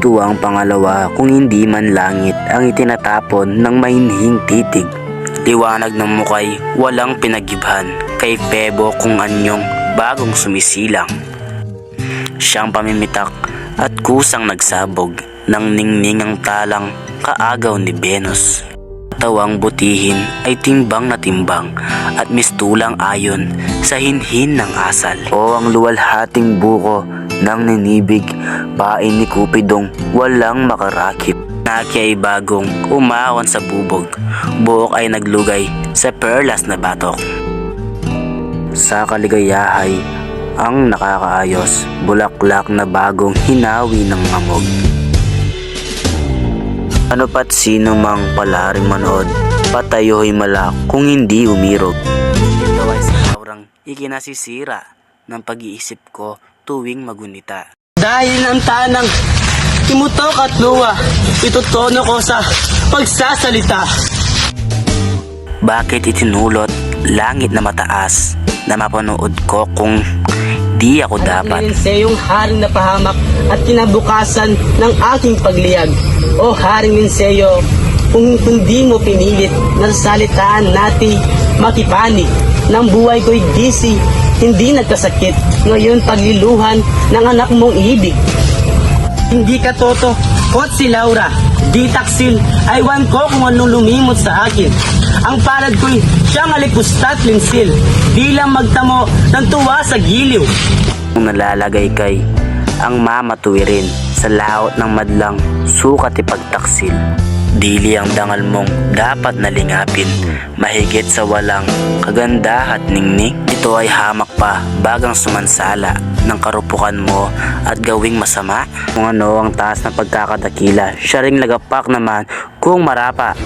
Ito ang pangalawa kung hindi man langit ang itinatapon ng mahinhing titig. Liwanag ng mukay walang pinagibhan kay Febo kung anyong bagong sumisilang. Siyang pamimitak at kusang nagsabog ng ningning ang talang kaagaw ni Venus. Tawang butihin ay timbang na timbang at mistulang ayon sa hinhin ng asal. O ang luwalhating buko ng ninibig, pain ni Cupidong walang makarakip. Naki ay bagong umawan sa bubog, buhok ay naglugay sa perlas na batok. Sa kaligayahay ang nakakaayos, bulaklak na bagong hinawi ng ngamog. Ano pat sino mang palaring manood, patayo'y malak kung hindi umirog. Ito ay sa aurang ikinasisira ng pag-iisip ko tuwing magunita. Dahil ang tanang imutok at luwa, itutono ko sa pagsasalita. Bakit itinulot langit na mataas na mapanood ko kung di ako dapat? Linseyong haring napahamak at kinabukasan ng aking pagliyag. O haring Linseyo, kung hindi mo pinilit na salitaan natin makipanig, ng buhay ko'y disi, hindi nagkasakit, ngayon pagliluhan ng anak mong ibig. Hindi ka toto, kot si Laura, di taksil, aywan ko kung anong lumimot sa akin. Ang palad ko'y siyang alipusta't linsil, di lang magtamo ng tuwa sa giliw. Kung nalalagay kay ang mamatuwirin sa laot ng madlang sukat ipagtaksil. Dili ang dangal mong dapat nalingapin, mahigit sa walang kaganda at ningning. Ito ay hamak pa bagang sumansala ng karupukan mo at gawing masama. Kung ano ang taas na pagkakadakila, siya ring lagapak naman kung marapa.